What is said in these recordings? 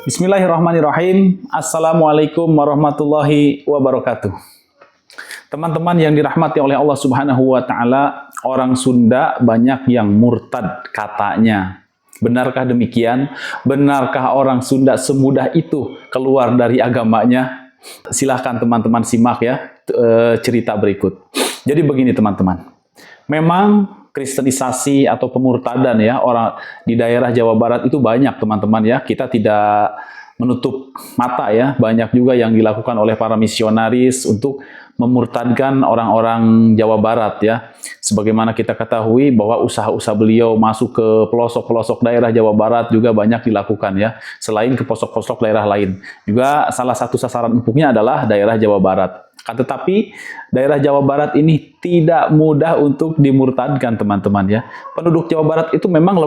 Bismillahirrahmanirrahim. Assalamualaikum warahmatullahi wabarakatuh. Teman-teman yang dirahmati oleh Allah Subhanahu wa taala, orang Sunda banyak yang murtad katanya. Benarkah demikian? Benarkah orang Sunda semudah itu keluar dari agamanya? Silahkan teman-teman simak ya cerita berikut. Jadi begini teman-teman. Memang kristenisasi atau pemurtadan ya orang di daerah Jawa Barat itu banyak teman-teman ya. Kita tidak menutup mata ya, banyak juga yang dilakukan oleh para misionaris untuk memurtadkan orang-orang Jawa Barat ya. Sebagaimana kita ketahui bahwa usaha-usaha beliau masuk ke pelosok-pelosok daerah Jawa Barat juga banyak dilakukan ya. Selain ke pelosok-pelosok daerah lain. Juga salah satu sasaran empuknya adalah daerah Jawa Barat. Tetapi daerah Jawa Barat ini tidak mudah untuk dimurtadkan teman-teman ya. Penduduk Jawa Barat itu memang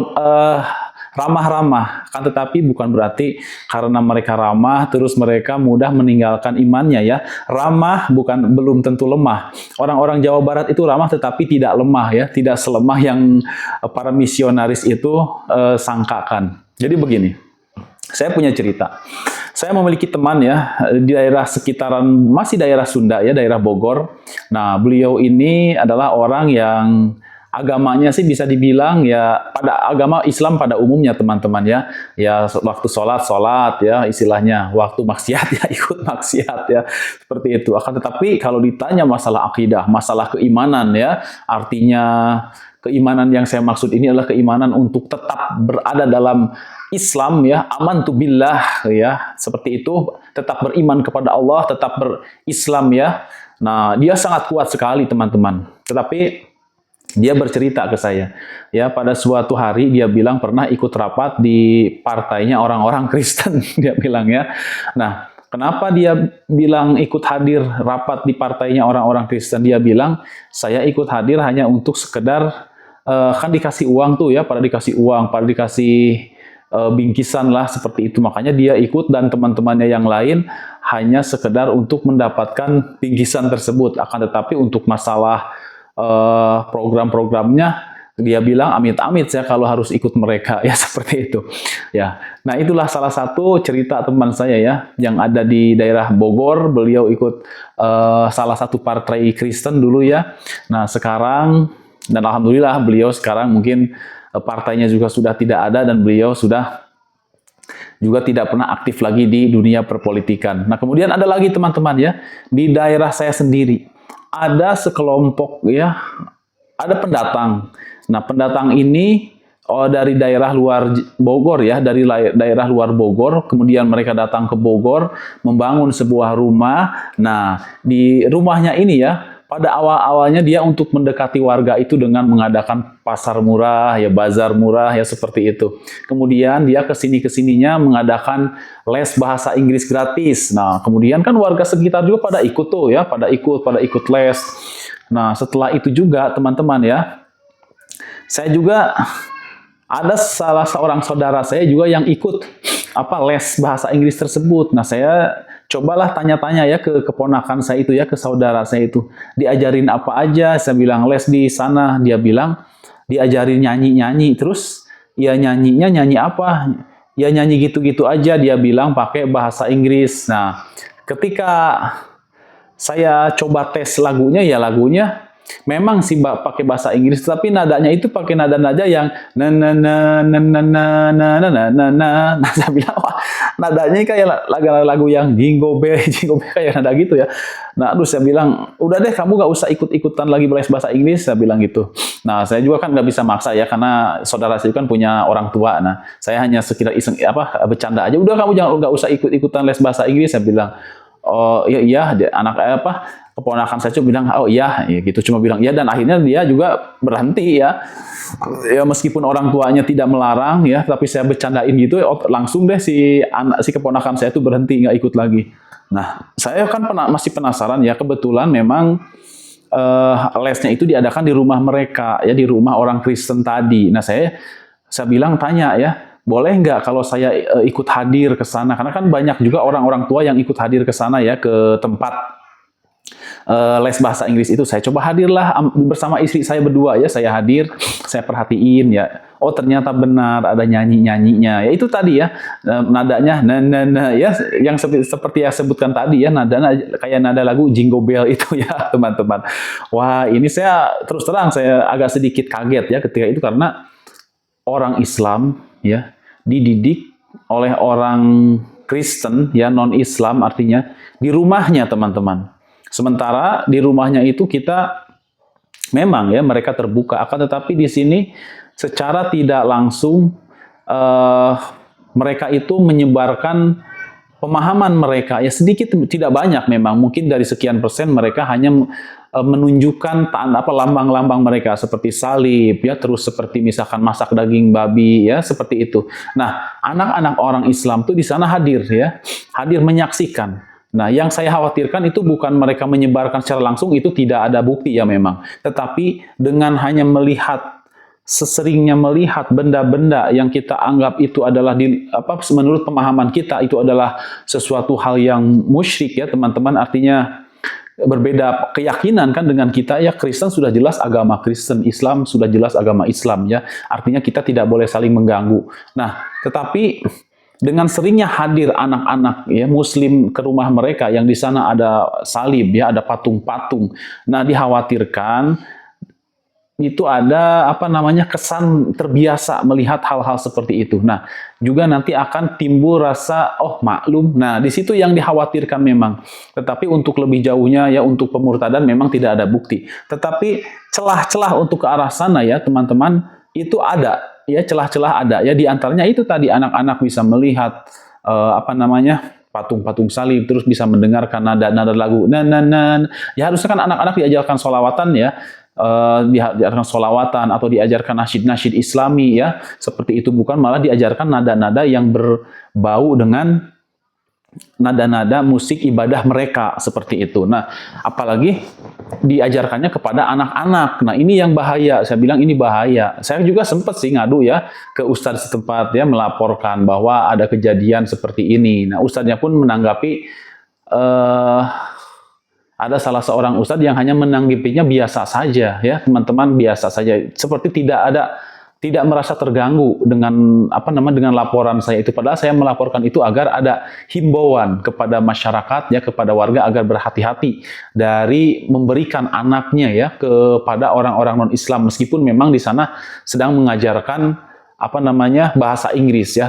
ramah-ramah, kan tetapi bukan berarti karena mereka ramah terus mereka mudah meninggalkan imannya ya. Ramah belum tentu lemah. Orang-orang Jawa Barat itu ramah tetapi tidak lemah ya, tidak selemah yang para misionaris itu sangkakan. Jadi begini, saya punya cerita. Saya memiliki teman ya di daerah sekitaran masih daerah Sunda ya, daerah Bogor. Nah, beliau ini adalah orang yang agamanya sih bisa dibilang ya pada agama Islam pada umumnya teman-teman ya. Ya waktu sholat ya istilahnya, waktu maksiat ya ikut maksiat ya. Seperti itu. Akan tetapi kalau ditanya masalah akidah, masalah keimanan ya, artinya keimanan yang saya maksud ini adalah keimanan untuk tetap berada dalam Islam ya, amantu billah ya, seperti itu, tetap beriman kepada Allah, tetap berislam ya. Nah, dia sangat kuat sekali teman-teman. Tetapi dia bercerita ke saya, ya pada suatu hari dia bilang pernah ikut rapat di partainya orang-orang Kristen, dia bilang ya. Nah, kenapa dia bilang ikut hadir rapat di partainya orang-orang Kristen? Dia bilang, saya ikut hadir hanya untuk sekedar, kan dikasih uang tuh ya, pada dikasih uang, pada dikasih bingkisan lah seperti itu. Makanya dia ikut dan teman-temannya yang lain hanya sekedar untuk mendapatkan bingkisan tersebut. Akan tetapi untuk masalah program-programnya dia bilang amit-amit ya kalau harus ikut mereka ya seperti itu ya. Nah, itulah salah satu cerita teman saya ya yang ada di daerah Bogor. Beliau ikut salah satu partai Kristen dulu ya. Nah, sekarang dan alhamdulillah beliau sekarang mungkin partainya juga sudah tidak ada dan beliau sudah juga tidak pernah aktif lagi di dunia perpolitikan. Nah, kemudian ada lagi teman-teman ya, di daerah saya sendiri ada sekelompok ya, ada pendatang. Nah, pendatang ini dari daerah luar Bogor ya, dari daerah luar Bogor, kemudian mereka datang ke Bogor membangun sebuah rumah. Nah, di rumahnya ini ya, pada awal-awalnya dia untuk mendekati warga itu dengan mengadakan pasar murah, ya bazar murah, ya seperti itu. Kemudian dia kesini-kesininya mengadakan les bahasa Inggris gratis. Nah, kemudian kan warga sekitar juga pada ikut tuh ya, pada ikut les. Nah, setelah itu juga teman-teman ya, saya juga ada salah seorang saudara saya juga yang ikut les bahasa Inggris tersebut. Nah, saya cobalah tanya-tanya ya ke keponakan saya itu ya, ke saudara saya itu. Diajarin apa aja? Saya bilang les di sana. Dia bilang diajarin nyanyi-nyanyi. Terus ya nyanyinya nyanyi apa? Ya nyanyi gitu-gitu aja. Dia bilang pakai bahasa Inggris. Nah, ketika saya coba tes lagunya ya lagunya memang sih pakai bahasa Inggris, tapi nadanya itu pakai nada-nada yang na na na na na na na na na na. Nah, saya bilang wah, nadanya kayak lagu-lagu yang jingle bell kayak nada gitu ya. Nah, terus saya bilang udah deh kamu gak usah ikut-ikutan lagi les bahasa Inggris, saya bilang gitu. Nah, saya juga kan nggak bisa maksa ya karena saudara saya kan punya orang tua. Nah, saya hanya sekedar iseng bercanda aja. Udah kamu nggak usah ikut-ikutan les bahasa Inggris, saya bilang. Oh iya anak keponakan saya cuma bilang oh iya ya, gitu cuma bilang iya dan akhirnya dia juga berhenti ya meskipun orang tuanya tidak melarang ya tapi saya bercandain gitu langsung deh si keponakan saya itu berhenti nggak ikut lagi. Nah, saya kan masih penasaran ya, kebetulan memang lesnya itu diadakan di rumah mereka ya, di rumah orang Kristen tadi. Nah, saya bilang tanya ya, boleh nggak kalau saya ikut hadir ke sana? Karena kan banyak juga orang-orang tua yang ikut hadir ke sana ya, ke tempat les bahasa Inggris itu, saya coba hadirlah bersama istri saya berdua ya, saya hadir, saya perhatiin ya. Oh ternyata benar ada nyanyi-nyanyinya. Ya itu tadi ya, nadanya nah ya yang seperti yang sebutkan tadi ya, nadanya kayak nada lagu Jingle Bell itu ya, teman-teman. Wah, ini saya terus terang saya agak sedikit kaget ya ketika itu, karena orang Islam ya dididik oleh orang Kristen ya, non-Islam artinya di rumahnya, teman-teman. Sementara di rumahnya itu kita memang ya mereka terbuka, akan tetapi di sini secara tidak langsung mereka itu menyebarkan pemahaman mereka ya, sedikit tidak banyak memang, mungkin dari sekian persen mereka hanya menunjukkan lambang-lambang mereka seperti salib ya, terus seperti misalkan masak daging babi ya, seperti itu. Nah, anak-anak orang Islam tuh di sana hadir ya, hadir menyaksikan. Nah, yang saya khawatirkan itu bukan mereka menyebarkan secara langsung, itu tidak ada bukti ya memang. Tetapi dengan hanya melihat, seseringnya melihat benda-benda yang kita anggap itu adalah menurut pemahaman kita itu adalah sesuatu hal yang musyrik ya, teman-teman. Artinya berbeda keyakinan kan dengan kita ya, Kristen sudah jelas agama Kristen, Islam sudah jelas agama Islam ya. Artinya kita tidak boleh saling mengganggu. Nah, tetapi dengan seringnya hadir anak-anak ya Muslim ke rumah mereka yang di sana ada salib ya, ada patung-patung. Nah, dikhawatirkan itu ada kesan terbiasa melihat hal-hal seperti itu. Nah, juga nanti akan timbul rasa maklum. Nah, di situ yang dikhawatirkan memang. Tetapi untuk lebih jauhnya ya, untuk pemurtadan memang tidak ada bukti. Tetapi celah-celah untuk ke arah sana ya, teman-teman, itu ada ya, celah-celah ada ya. Di antaranya itu tadi, anak-anak bisa melihat patung-patung salib, terus bisa mendengarkan nada-nada lagu ya. Harusnya kan anak-anak diajarkan sholawatan ya, diajarkan sholawatan atau diajarkan nasyid-nasyid Islami ya, seperti itu, bukan malah diajarkan nada-nada yang berbau dengan nada-nada musik ibadah mereka seperti itu. Nah, apalagi diajarkannya kepada anak-anak. Nah, ini yang bahaya. Saya bilang ini bahaya. Saya juga sempat sih ngadu ya ke ustadz setempat ya, melaporkan bahwa ada kejadian seperti ini. Nah, ustadznya pun menanggapi ada salah seorang ustadz yang hanya menanggapinya biasa saja ya, teman-teman, biasa saja, seperti tidak merasa terganggu dengan dengan laporan saya itu. Padahal saya melaporkan itu agar ada himbauan kepada masyarakat ya, kepada warga agar berhati-hati dari memberikan anaknya ya kepada orang-orang non-Islam, meskipun memang di sana sedang mengajarkan bahasa Inggris ya.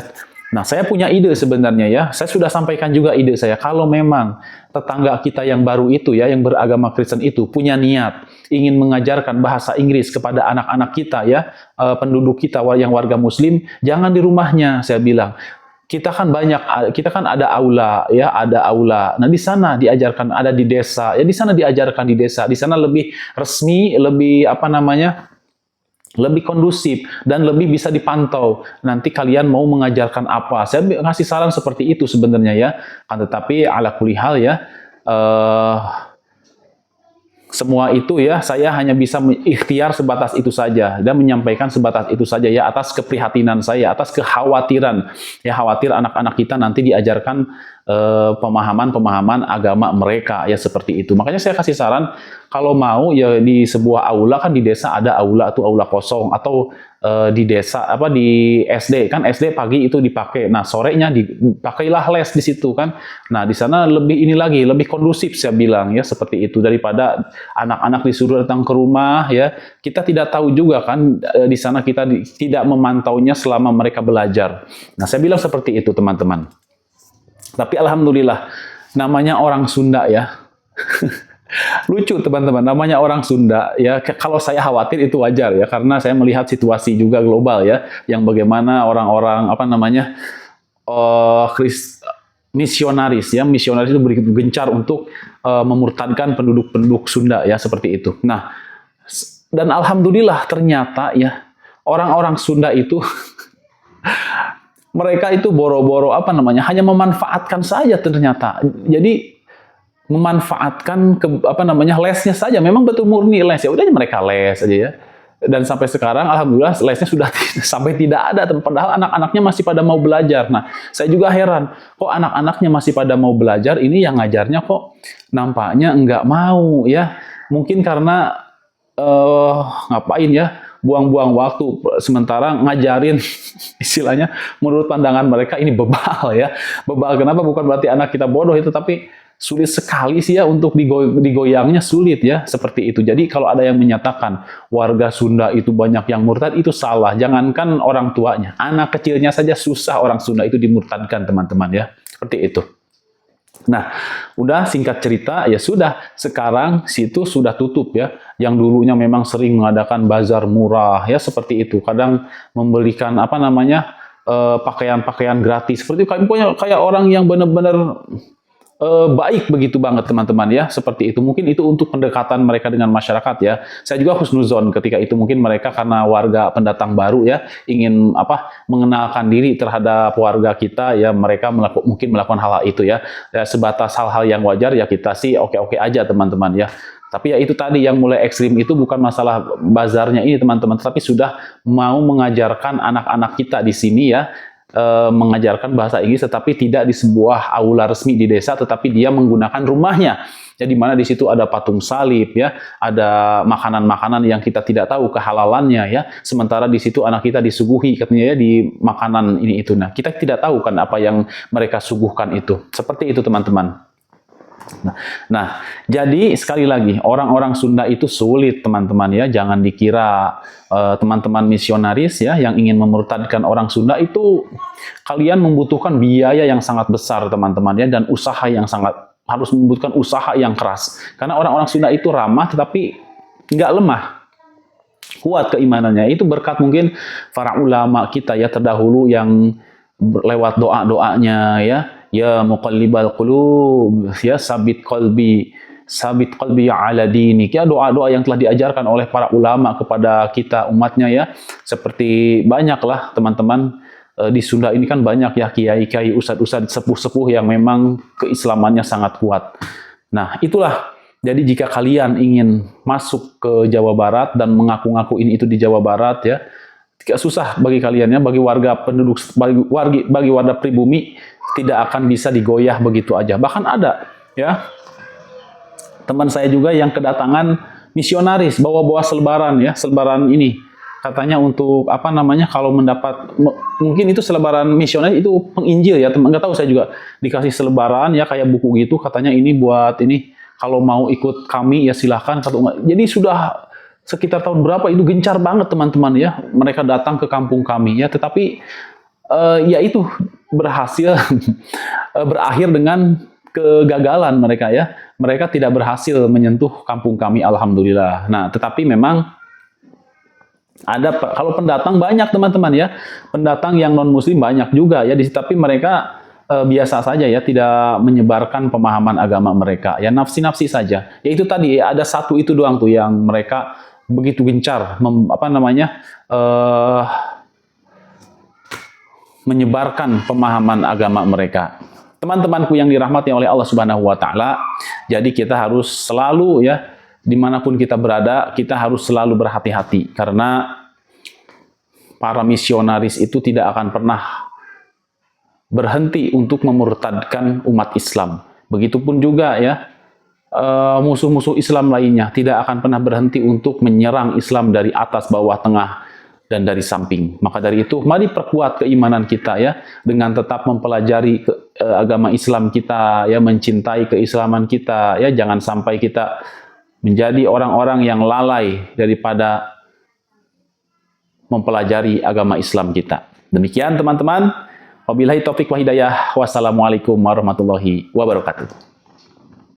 Nah, saya punya ide sebenarnya ya. Saya sudah sampaikan juga ide saya. Kalau memang tetangga kita yang baru itu ya, yang beragama Kristen itu punya niat ingin mengajarkan bahasa Inggris kepada anak-anak kita ya, penduduk kita yang warga Muslim, jangan di rumahnya, saya bilang. Kita kan ada aula ya, ada aula. Nah, di sana diajarkan, ada di desa. Ya di sana diajarkan di desa. Di sana lebih resmi, lebih lebih kondusif dan lebih bisa dipantau. Nanti kalian mau mengajarkan apa? Saya ngasih saran seperti itu sebenarnya ya. Kan tetapi ala kulli hal ya, semua itu ya, saya hanya bisa ikhtiar sebatas itu saja dan menyampaikan sebatas itu saja ya, atas keprihatinan saya, atas kekhawatiran ya, khawatir anak-anak kita nanti diajarkan pemahaman-pemahaman agama mereka ya, seperti itu. Makanya saya kasih saran, kalau mau ya di sebuah aula, kan di desa ada aula tuh, aula kosong, atau di desa di SD kan, SD pagi itu dipakai. Nah, sorenya dipakailah les di situ kan. Nah, di sana lebih lebih kondusif saya bilang ya, seperti itu, daripada anak-anak disuruh datang ke rumah ya. Kita tidak tahu juga kan di sana, kita tidak memantaunya selama mereka belajar. Nah, saya bilang seperti itu, teman-teman. Tapi alhamdulillah, namanya orang Sunda ya. Lucu, teman-teman, namanya orang Sunda ya. Kalau saya khawatir itu wajar ya, karena saya melihat situasi juga global ya, yang bagaimana orang-orang misionaris ya, misionaris itu begitu gencar untuk memurtadkan penduduk-penduduk Sunda ya, seperti itu. Nah, dan alhamdulillah ternyata ya, orang-orang Sunda itu mereka itu boro-boro hanya memanfaatkan saja ternyata. Jadi memanfaatkan lesnya saja, memang betul murni les, ya udah mereka les aja ya. Dan sampai sekarang alhamdulillah lesnya sudah sampai tidak ada, padahal anak-anaknya masih pada mau belajar. Nah, saya juga heran, kok anak-anaknya masih pada mau belajar, ini yang ngajarnya kok nampaknya nggak mau ya. Mungkin karena ngapain ya, buang-buang waktu, sementara ngajarin istilahnya menurut pandangan mereka ini bebal ya. Bebal kenapa? Bukan berarti anak kita bodoh itu, tapi sulit sekali sih ya untuk digoyangnya, sulit ya, seperti itu. Jadi kalau ada yang menyatakan warga Sunda itu banyak yang murtad, itu salah. Jangankan orang tuanya, anak kecilnya saja susah orang Sunda itu dimurtadkan, teman-teman ya. Seperti itu. Nah, udah singkat cerita, ya sudah, sekarang situ sudah tutup ya. Yang dulunya memang sering mengadakan bazar murah ya, seperti itu. Kadang memberikan apa namanya, pakaian-pakaian gratis. Seperti itu, kayak orang yang benar-benar baik begitu banget, teman-teman ya, seperti itu. Mungkin itu untuk pendekatan mereka dengan masyarakat ya. Saya juga husnuzon ketika itu, mungkin mereka karena warga pendatang baru ya, ingin mengenalkan diri terhadap warga kita ya, mereka mungkin melakukan hal-hal itu ya. Ya, sebatas hal-hal yang wajar ya, kita sih oke-oke aja, teman-teman ya. Tapi ya itu tadi, yang mulai ekstrim itu bukan masalah bazarnya ini, teman-teman, tapi sudah mau mengajarkan anak-anak kita di sini ya, mengajarkan bahasa Inggris, tetapi tidak di sebuah aula resmi di desa, tetapi dia menggunakan rumahnya. Jadi mana di situ ada patung salib ya, ada makanan-makanan yang kita tidak tahu kehalalannya ya. Sementara di situ anak kita disuguhi katanya ya di makanan ini itu. Nah, kita tidak tahu kan apa yang mereka suguhkan itu. Seperti itu, teman-teman. Nah, jadi sekali lagi, orang-orang Sunda itu sulit, teman-teman ya. Jangan dikira teman-teman misionaris ya yang ingin memurtadkan orang Sunda itu, kalian membutuhkan biaya yang sangat besar, teman-teman ya, dan usaha yang harus membutuhkan usaha yang keras. Karena orang-orang Sunda itu ramah tetapi nggak lemah. Kuat keimanannya. Itu berkat mungkin para ulama kita ya terdahulu yang lewat doa-doanya ya muqallibal qulub ya sabit qalbi ala dinik ya, doa-doa yang telah diajarkan oleh para ulama kepada kita umatnya ya. Seperti banyaklah teman-teman di Sunda ini kan banyak ya kiai-kiai, ustadz-ustadz, sepuh-sepuh yang memang keislamannya sangat kuat. Nah, itulah. Jadi jika kalian ingin masuk ke Jawa Barat dan mengaku-ngaku ini itu di Jawa Barat ya, tidak susah bagi kalian ya, bagi warga penduduk, bagi warga pribumi, tidak akan bisa digoyah begitu aja. Bahkan ada ya teman saya juga yang kedatangan misionaris bawa-bawa selebaran ya, selebaran ini katanya untuk apa namanya, kalau mendapat, mungkin itu selebaran misionaris itu penginjil ya, teman, nggak tahu, saya juga dikasih selebaran ya kayak buku gitu, katanya ini buat ini, kalau mau ikut kami ya silahkan. Jadi sudah sekitar tahun berapa itu gencar banget, teman-teman ya, mereka datang ke kampung kami ya, tetapi ya itu berhasil berakhir dengan kegagalan mereka ya. Mereka tidak berhasil menyentuh kampung kami, alhamdulillah. Nah, tetapi memang ada, kalau pendatang banyak, teman-teman ya. Pendatang yang non-muslim banyak juga ya, tapi mereka biasa saja ya, tidak menyebarkan pemahaman agama mereka. Ya nafsi-nafsi saja. Ya itu tadi, ada satu itu doang tuh yang mereka begitu gencar menyebarkan pemahaman agama mereka. Teman-temanku yang dirahmati oleh Allah Subhanahu wa taala, jadi kita harus selalu ya, dimanapun kita berada, kita harus selalu berhati-hati, karena para misionaris itu tidak akan pernah berhenti untuk memurtadkan umat Islam. Begitupun juga ya, musuh-musuh Islam lainnya tidak akan pernah berhenti untuk menyerang Islam dari atas, bawah, tengah, dan dari samping. Maka dari itu, mari perkuat keimanan kita ya, dengan tetap mempelajari agama Islam kita ya, mencintai keislaman kita ya, jangan sampai kita menjadi orang-orang yang lalai daripada mempelajari agama Islam kita. Demikian, teman-teman. Wabillahi taufiq wa hidayah. Wassalamualaikum warahmatullahi wabarakatuh.